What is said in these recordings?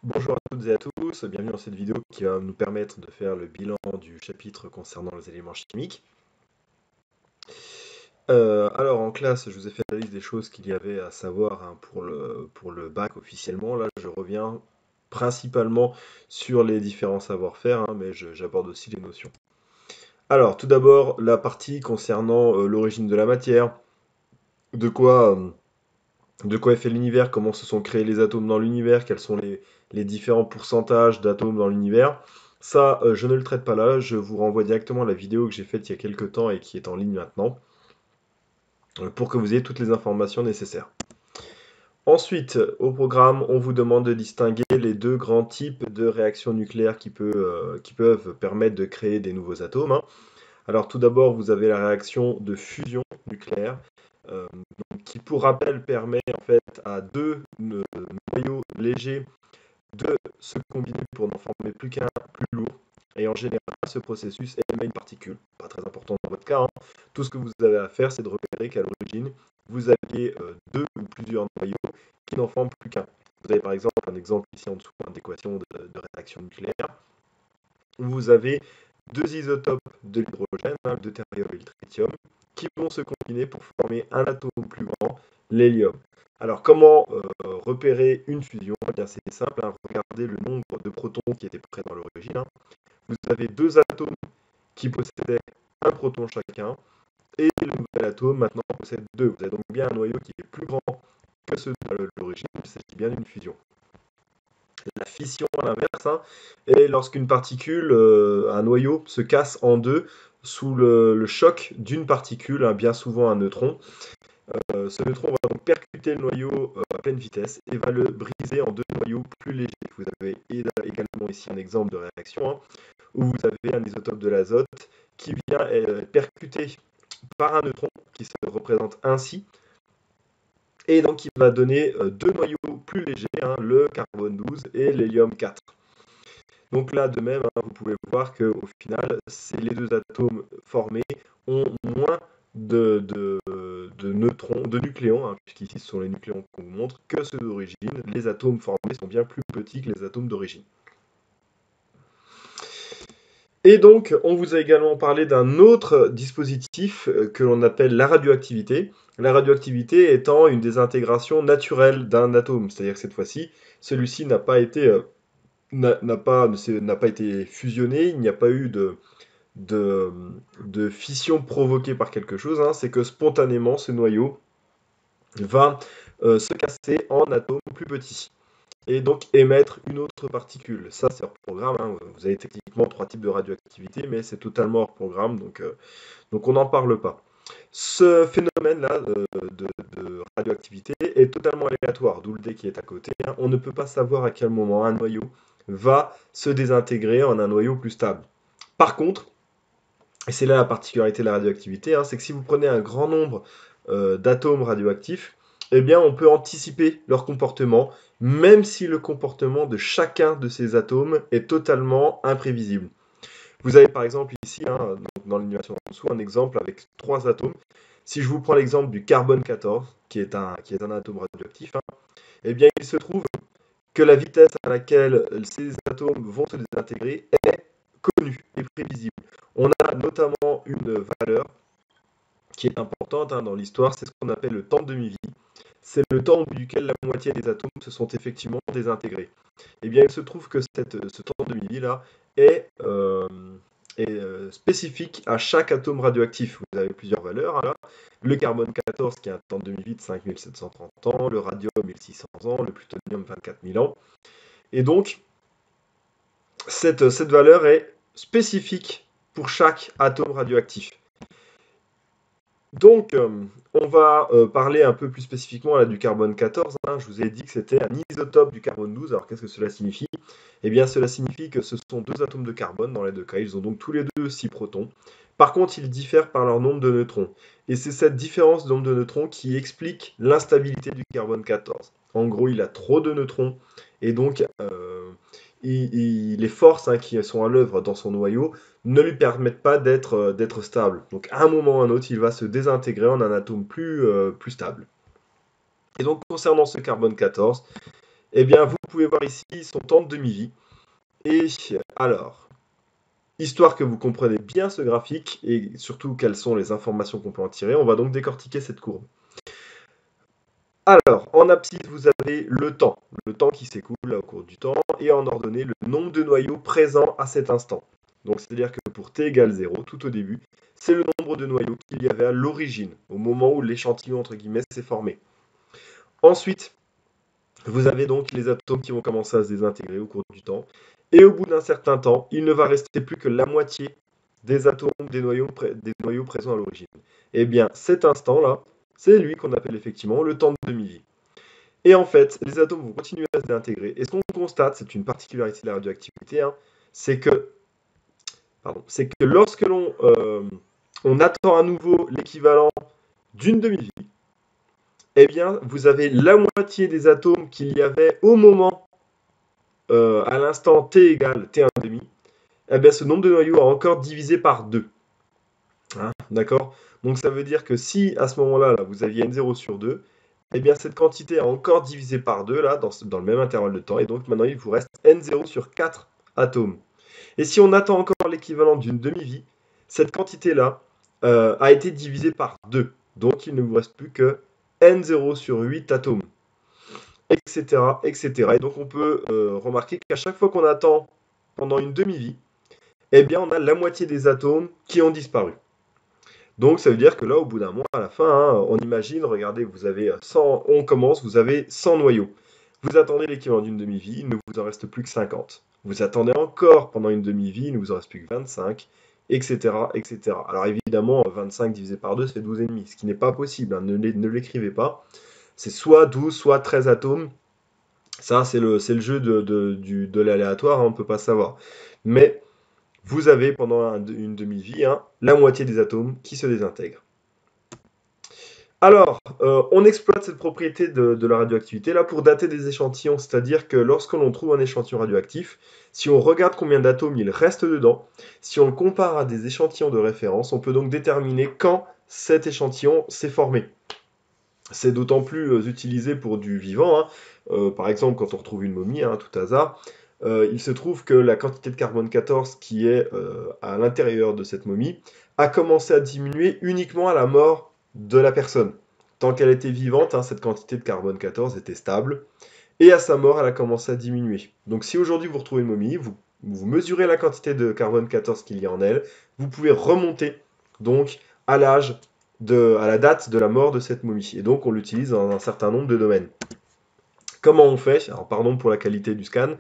Bonjour à toutes et à tous, bienvenue dans cette vidéo qui va nous permettre de faire le bilan du chapitre concernant les éléments chimiques. Alors en classe, je vous ai fait la liste des choses qu'il y avait à savoir pour le bac officiellement. Là, je reviens principalement sur les différents savoir-faire, mais j'aborde aussi les notions. Alors, tout d'abord, la partie concernant l'origine de la matière, de quoi, euh, de quoi est fait l'univers, comment se sont créés les atomes dans l'univers, quels sont les différents pourcentages d'atomes dans l'univers. Ça, je ne le traite pas là, je vous renvoie directement à la vidéo que j'ai faite il y a quelques temps et qui est en ligne maintenant, pour que vous ayez toutes les informations nécessaires. Ensuite, au programme, on vous demande de distinguer les deux grands types de réactions nucléaires qui peuvent permettre de créer des nouveaux atomes. Alors tout d'abord, vous avez la réaction de fusion nucléaire, euh, qui pour rappel permet en fait à deux noyaux légers de se combiner pour n'en former plus qu'un plus lourd. Et en général, ce processus émet une particule. Pas très important dans votre cas. Tout ce que vous avez à faire, c'est de repérer qu'à l'origine, vous aviez deux ou plusieurs noyaux qui n'en forment plus qu'un. Vous avez par exemple un exemple ici en dessous d'équation de réaction nucléaire. Vous avez deux isotopes de l'hydrogène, le deutérium et le tritium, qui vont se combiner pour former un atome plus grand, l'hélium. Alors, comment repérer une fusion? Eh bien, c'est simple, regardez le nombre de protons qui étaient présents à l'origine. Vous avez deux atomes qui possédaient un proton chacun, et le nouvel atome maintenant possède deux. Vous avez donc bien un noyau qui est plus grand que ceux de l'origine, il s'agit bien d'une fusion. La fission, à l'inverse, est lorsqu'une particule, un noyau, se casse en deux sous le choc d'une particule, bien souvent un neutron. Ce neutron va donc percuter le noyau à pleine vitesse et va le briser en deux noyaux plus légers. Vous avez également ici un exemple de réaction, où vous avez un isotope de l'azote qui vient être percuté par un neutron qui se représente ainsi, et donc il va donner deux noyaux plus légers, le carbone 12 et l'hélium 4. Donc là, de même, vous pouvez voir qu'au final, les deux atomes formés ont moins de neutrons, de nucléons, puisqu'ici ce sont les nucléons qu'on vous montre, que ceux d'origine. Les atomes formés sont bien plus petits que les atomes d'origine. Et donc, on vous a également parlé d'un autre dispositif que l'on appelle la radioactivité. La radioactivité étant une désintégration naturelle d'un atome, c'est-à-dire que cette fois-ci, celui-ci n'a pas été fusionné, il n'y a pas eu de, de fission provoquée par quelque chose, c'est que spontanément, ce noyau va se casser en atomes plus petits et donc émettre une autre particule. Ça, c'est hors programme. Vous avez techniquement trois types de radioactivité, mais c'est totalement hors programme, donc on n'en parle pas. Ce phénomène-là de radioactivité est totalement aléatoire, d'où le D qui est à côté. On ne peut pas savoir à quel moment un noyau va se désintégrer en un noyau plus stable. Par contre, et c'est là la particularité de la radioactivité, c'est que si vous prenez un grand nombre d'atomes radioactifs, eh bien on peut anticiper leur comportement, même si le comportement de chacun de ces atomes est totalement imprévisible. Vous avez par exemple ici, dans l'animation en dessous, un exemple avec trois atomes. Si je vous prends l'exemple du carbone 14, qui est un atome radioactif, eh bien il se trouve que la vitesse à laquelle ces atomes vont se désintégrer est connue et prévisible. On a notamment une valeur qui est importante dans l'histoire, c'est ce qu'on appelle le temps de demi-vie. C'est le temps au bout duquel la moitié des atomes se sont effectivement désintégrés. Eh bien, il se trouve que ce temps de demi-vie-là est spécifique à chaque atome radioactif. Vous avez plusieurs valeurs. Là. Le carbone 14 qui a un temps de demi-vie de 5730 ans, le radium 1600 ans, le plutonium 24 000 ans. Et donc, cette valeur est spécifique pour chaque atome radioactif. Donc, on va parler un peu plus spécifiquement là, du carbone 14. Je vous ai dit que c'était un isotope du carbone 12. Alors, qu'est-ce que cela signifie? Eh bien, cela signifie que ce sont deux atomes de carbone dans les deux cas. Ils ont donc tous les deux 6 protons. Par contre, ils diffèrent par leur nombre de neutrons. Et c'est cette différence de nombre de neutrons qui explique l'instabilité du carbone 14. En gros, il a trop de neutrons. Et donc, les forces qui sont à l'œuvre dans son noyau ne lui permettent pas d'être stable. Donc à un moment ou à un autre, il va se désintégrer en un atome plus stable. Et donc concernant ce carbone 14, Eh bien, vous pouvez voir ici son temps de demi-vie. Et alors, histoire que vous compreniez bien ce graphique et surtout quelles sont les informations qu'on peut en tirer, on va donc décortiquer cette courbe. Alors, en abscisse, vous avez le temps qui s'écoule au cours du temps, et en ordonnée, le nombre de noyaux présents à cet instant. Donc, c'est-à-dire que pour t égale 0, tout au début, c'est le nombre de noyaux qu'il y avait à l'origine, au moment où l'échantillon, entre guillemets, s'est formé. Ensuite, vous avez donc les atomes qui vont commencer à se désintégrer au cours du temps, et au bout d'un certain temps, il ne va rester plus que la moitié des atomes des noyaux présents à l'origine. Eh bien, cet instant-là, c'est lui qu'on appelle effectivement le temps de demi-vie. Et en fait, les atomes vont continuer à se désintégrer. Et ce qu'on constate, c'est une particularité de la radioactivité, hein, c'est que, lorsque on attend à nouveau l'équivalent d'une demi-vie, eh bien, vous avez la moitié des atomes qu'il y avait au moment, à l'instant t égale t1 demi, eh bien, ce nombre de noyaux a encore divisé par 2. Hein, d'accord? Donc ça veut dire que si à ce moment-là, là, vous aviez n0 sur 2, eh bien cette quantité a encore divisé par 2 là, dans le même intervalle de temps, et donc maintenant il vous reste n0 sur 4 atomes. Et si on attend encore l'équivalent d'une demi-vie, cette quantité-là a été divisée par 2. Donc il ne vous reste plus que n0 sur 8 atomes, etc. etc. Et donc on peut remarquer qu'à chaque fois qu'on attend pendant une demi-vie, eh bien on a la moitié des atomes qui ont disparu. Donc ça veut dire que là, au bout d'un mois, à la fin, hein, on imagine, regardez, vous avez 100, on commence, vous avez 100 noyaux. Vous attendez l'équivalent d'une demi-vie, il ne vous en reste plus que 50. Vous attendez encore pendant une demi-vie, il ne vous en reste plus que 25, etc., etc. Alors évidemment, 25 divisé par 2, c'est 12,5, ce qui n'est pas possible, hein, ne l'écrivez pas. C'est soit 12, soit 13 atomes. Ça, c'est le jeu de l'aléatoire, hein, on ne peut pas savoir. Mais vous avez pendant une demi-vie, hein, la moitié des atomes qui se désintègrent. Alors, on exploite cette propriété de la radioactivité là pour dater des échantillons, c'est-à-dire que lorsque l'on trouve un échantillon radioactif, si on regarde combien d'atomes il reste dedans, si on le compare à des échantillons de référence, on peut donc déterminer quand cet échantillon s'est formé. C'est d'autant plus utilisé pour du vivant, hein. Par exemple, quand on retrouve une momie, hein, tout hasard, il se trouve que la quantité de carbone 14 qui est à l'intérieur de cette momie a commencé à diminuer uniquement à la mort de la personne. Tant qu'elle était vivante, hein, cette quantité de carbone 14 était stable, et à sa mort, elle a commencé à diminuer. Donc si aujourd'hui vous retrouvez une momie, vous mesurez la quantité de carbone 14 qu'il y a en elle, vous pouvez remonter donc à à la date de la mort de cette momie. Et donc on l'utilise dans un certain nombre de domaines. Comment on fait? Alors pardon pour la qualité du scan.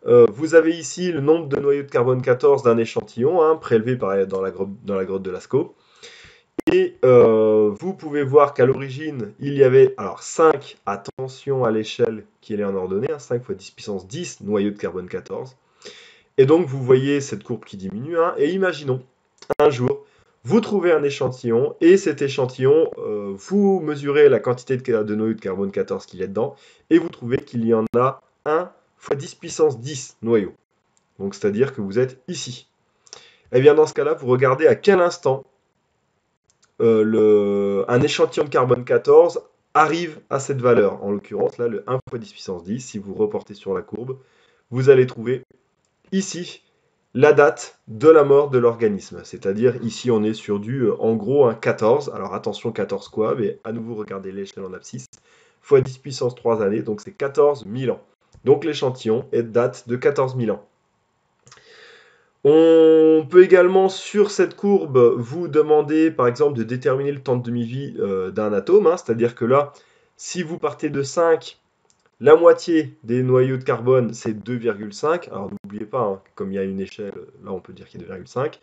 Vous avez ici le nombre de noyaux de carbone 14 d'un échantillon, hein, prélevé dans la grotte de Lascaux. Et vous pouvez voir qu'à l'origine, il y avait alors 5, attention à l'échelle qui est en ordonnée, hein, 5 fois 10 puissance 10 noyaux de carbone 14. Et donc vous voyez cette courbe qui diminue, hein, et imaginons un jour, vous trouvez un échantillon, et cet échantillon, vous mesurez la quantité de noyaux de carbone 14 qu'il y a dedans, et vous trouvez qu'il y en a 1 fois 10 puissance 10 noyaux. Donc c'est-à-dire que vous êtes ici. Et bien dans ce cas-là, vous regardez à quel instant un échantillon de carbone 14 arrive à cette valeur. En l'occurrence, là, le 1 fois 10 puissance 10, si vous reportez sur la courbe, vous allez trouver ici la date de la mort de l'organisme. C'est-à-dire, ici, on est sur en gros, un 14. Alors attention, 14 quoi? Mais à nouveau, regardez l'échelle en abscisse. Fois 10 puissance 3 années, donc c'est 14 000 ans. Donc l'échantillon date de 14 000 ans. On peut également, sur cette courbe, vous demander, par exemple, de déterminer le temps de demi-vie d'un atome, hein, c'est-à-dire que là, si vous partez de 5, la moitié des noyaux de carbone, c'est 2,5. Alors n'oubliez pas, hein, comme il y a une échelle, là on peut dire qu'il y a 2,5.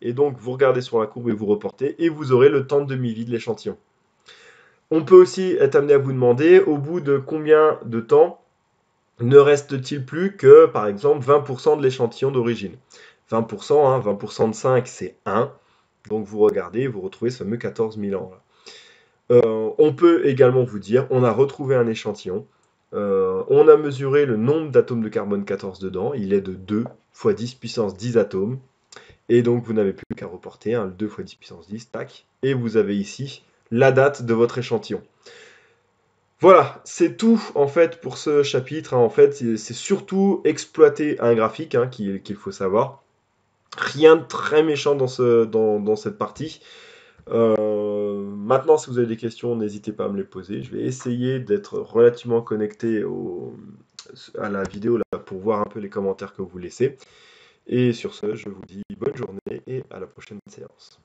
Et donc vous regardez sur la courbe et vous reportez, et vous aurez le temps de demi-vie de l'échantillon. On peut aussi être amené à vous demander, au bout de combien de temps ne reste-t-il plus que, par exemple, 20% de l'échantillon d'origine? 20%, hein, 20% de 5, c'est 1. Donc vous regardez, vous retrouvez ce fameux 14 000 ans. On peut également vous dire, on a retrouvé un échantillon, on a mesuré le nombre d'atomes de carbone 14 dedans, il est de 2 fois 10 puissance 10 atomes, et donc vous n'avez plus qu'à reporter, hein, le 2 fois 10 puissance 10, tac, et vous avez ici la date de votre échantillon. Voilà, c'est tout en fait pour ce chapitre, hein. En fait, c'est surtout exploiter un graphique, hein, qu'il faut savoir. Rien de très méchant dans cette partie. Maintenant, si vous avez des questions, n'hésitez pas à me les poser. Je vais essayer d'être relativement connecté à la vidéo là, pour voir un peu les commentaires que vous laissez. Et sur ce, je vous dis bonne journée et à la prochaine séance.